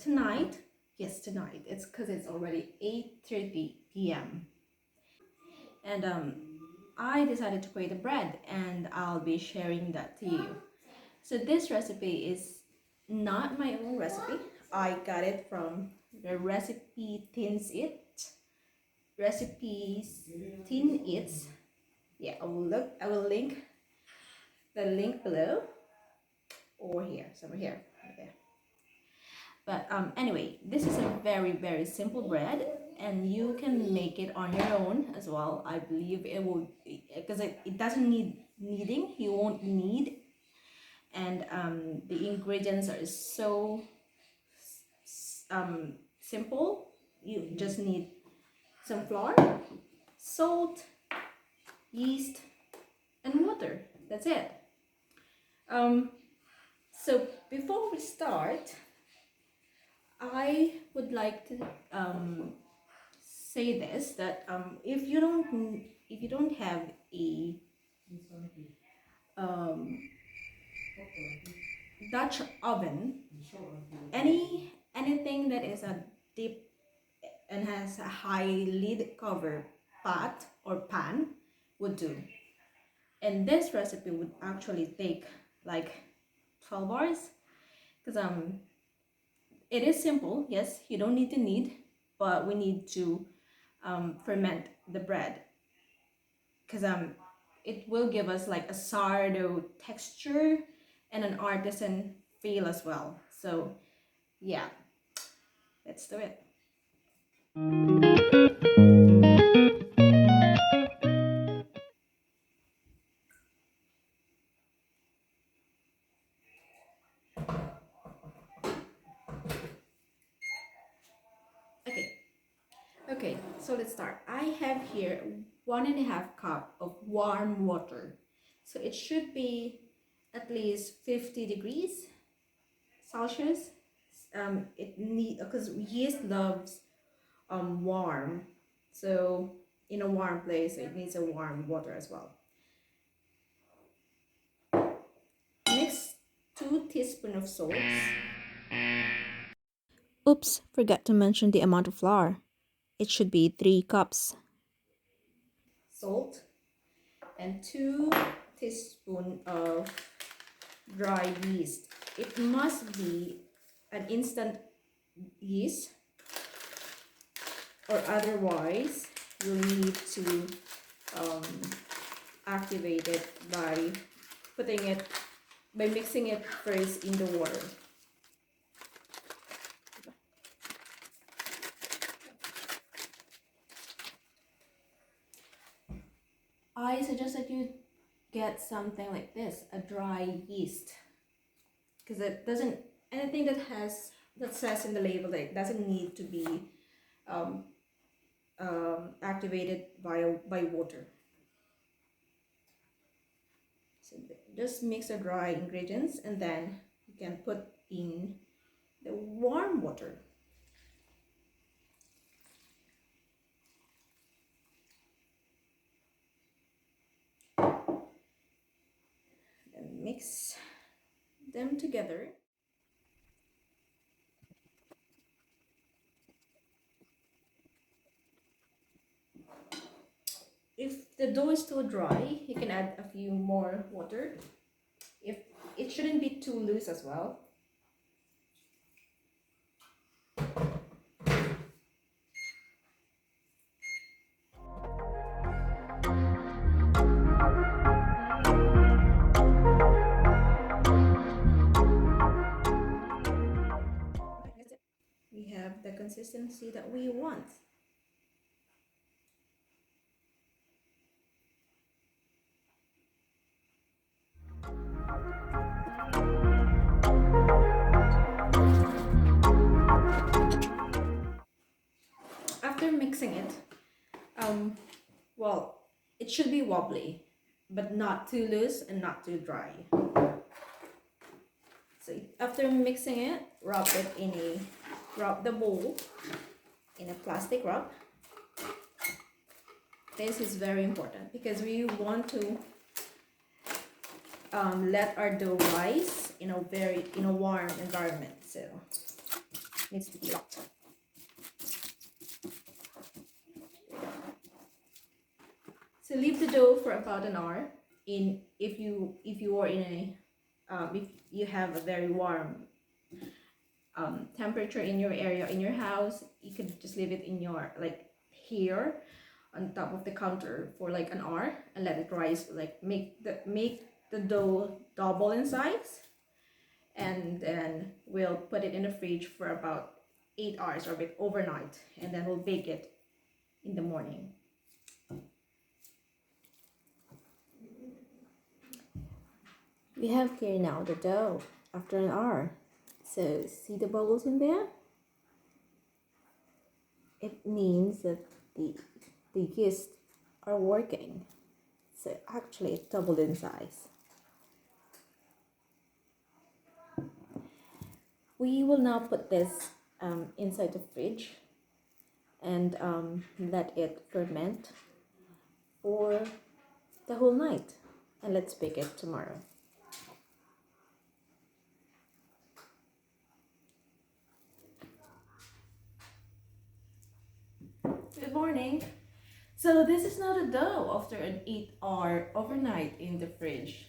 tonight, yes, tonight, it's because it's already 8:30 p.m. and I decided to create a bread, and I'll be sharing that to you. So this recipe is not my own recipe. I got it from the recipe Thins It. Recipes Thin It's. Yeah, I will link the link below or here, somewhere here. Okay. But anyway, this is a very simple bread, and you can make it on your own as well. I believe it will, because it doesn't need kneading. You won't knead, and the ingredients are so simple. You just need some flour, salt, yeast, and water. That's it. So before we start, I would like to say this, that if you don't have a um, Dutch oven, anything that is a deep and has a high lid cover pot or pan would do. And this recipe would actually take like 12 hours, because it is simple. Yes, you don't need to knead, but we need to ferment the bread, because it will give us like a sourdough texture and an artisan feel as well. So yeah, let's do it. Okay, so let's start. I have here 1.5 cup of warm water. So it should be at least 50 degrees Celsius. It need, because yeast loves warm. So in a warm place, it needs a warm water as well. Mix 2 teaspoons of salt. Oops, forgot to mention the amount of flour. It should be 3 cups. Salt and 2 teaspoons of dry yeast. It must be an instant yeast, or otherwise you'll need to activate it by mixing it first in the water. I suggest that you get something like this, a dry yeast, because it doesn't, anything that says in the label that it doesn't need to be um, activated by water. So just mix the dry ingredients, and then you can put in the warm water. And mix them together. If the dough is too dry, you can add a few more water. If it shouldn't be too loose as well. We have the consistency that we want. After mixing it, well, it should be wobbly, but not too loose and not too dry. So after mixing it, wrap the bowl in a plastic wrap. This is very important because we want to let our dough rise in a warm environment. So needs to be locked. So leave the dough for about an hour. If you are in a if you have a very warm temperature in your area, in your house, you could just leave it in your, like, here on top of the counter for like an hour and let it rise, like make the dough double in size, and then we'll put it in the fridge for about 8 hours or a bit overnight, and then we'll bake it in the morning. We have here now the dough after an hour. So see the bubbles in there? It means that the yeast are working. So actually it doubled in size. We will now put this inside the fridge and let it ferment for the whole night, and let's bake it tomorrow. Good morning. So this is now the dough after an 8-hour overnight in the fridge.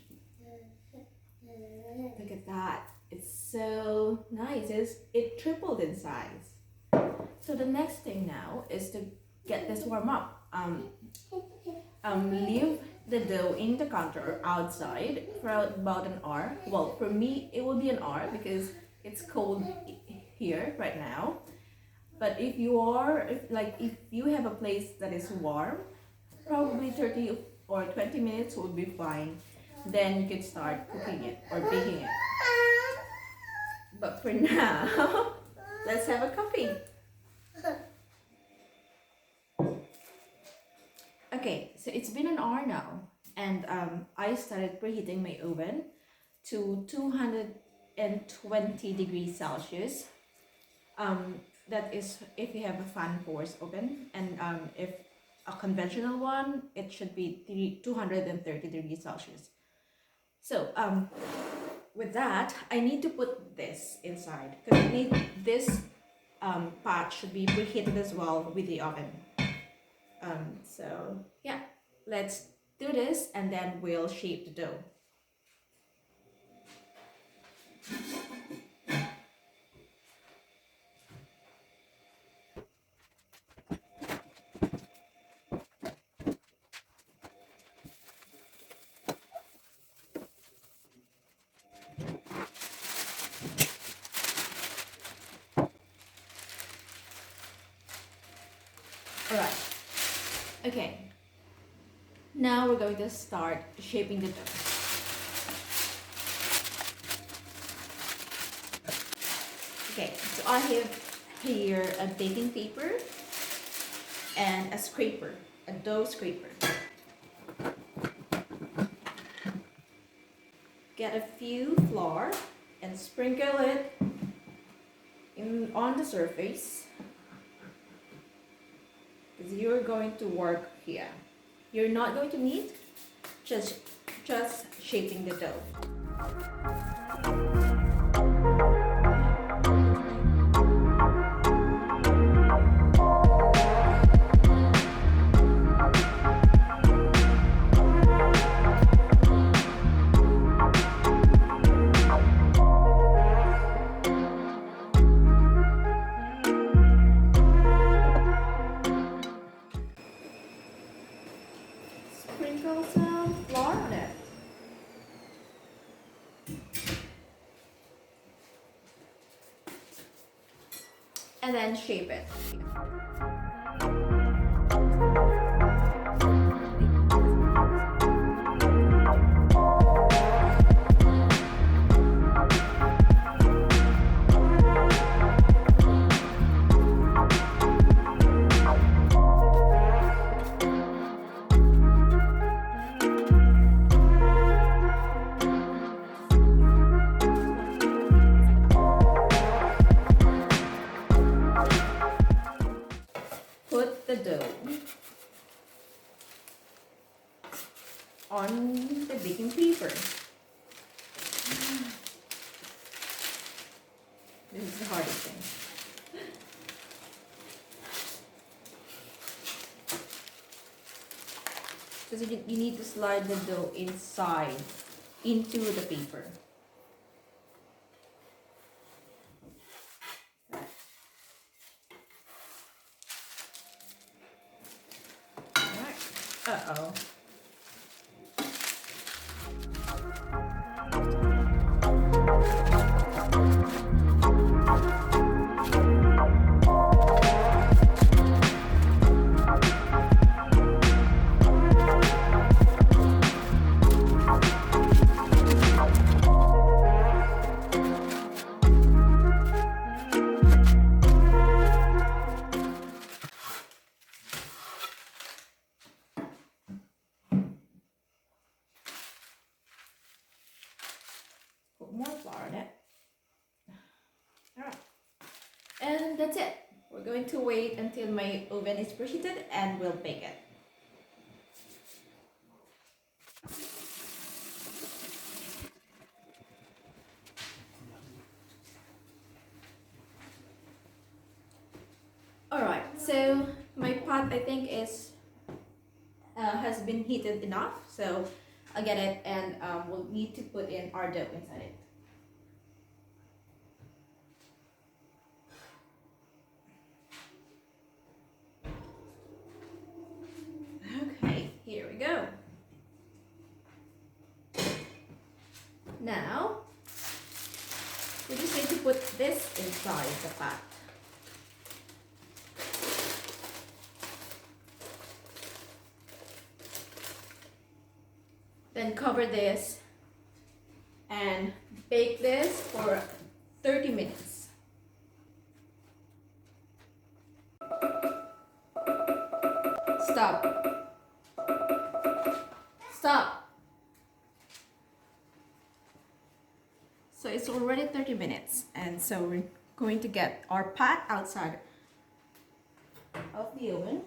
Look at that. It's so nice. It tripled in size. So the next thing now is to get this warm up. Leave the dough in the counter or outside for about an hour. Well, for me, it will be an hour because it's cold here right now. But if you have a place that is warm, probably 30 or 20 minutes would be fine. Then you can start cooking it or baking it. But for now, let's have a coffee. Okay, so it's been an hour now, and I started preheating my oven to 220 degrees Celsius. That is if you have a fan force oven, and if a conventional one, it should be 230 degrees Celsius. So with that, I need to put this inside because this pot should be preheated as well with the oven. So yeah, let's do this and then we'll shape the dough. Alright, okay, now we're going to start shaping the dough. Okay, so I have here a baking paper and a scraper, a dough scraper. Get a few flour and sprinkle it on the surface, because you're going to work here. You're not going to knead, just shaping the dough. Sprinkle some flour on it. And then shape it. Put the dough on the baking paper. This is the hardest thing. because you need to slide the dough inside into the paper. Alright. Uh-oh. Put more flour in it. Alright. And that's it. We're going to wait until my oven is preheated and we'll bake it. Alright, so my pot I think is has been heated enough, so I'll get it and we'll need to put in our dough inside it. Okay, here we go. Now, we just need to put this inside the pot. Then cover this and bake this for 30 minutes. Stop. Stop. So it's already 30 minutes, and so we're going to get our pot outside of the oven.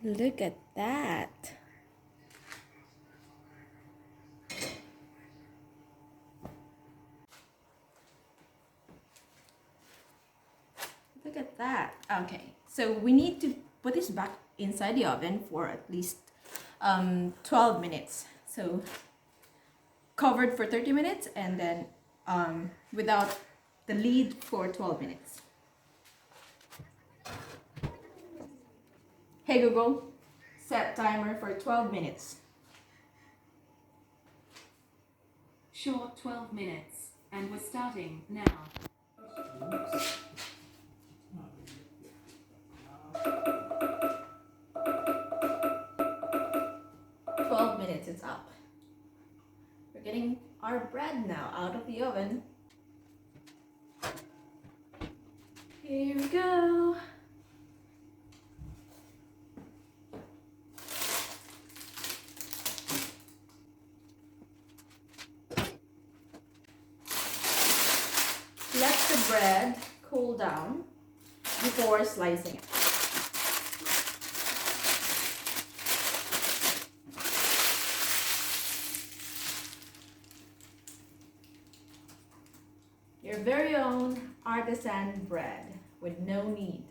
Look at that. Look at that. Okay, so we need to put this back inside the oven for at least 12 minutes. So covered for 30 minutes and then without the lid for 12 minutes. Hey Google, set timer for 12 minutes. Short 12 minutes, and we're starting now. It's up. We're getting our bread now out of the oven. Here we go. Let the bread cool down before slicing it. Your very own artisan bread with no knead.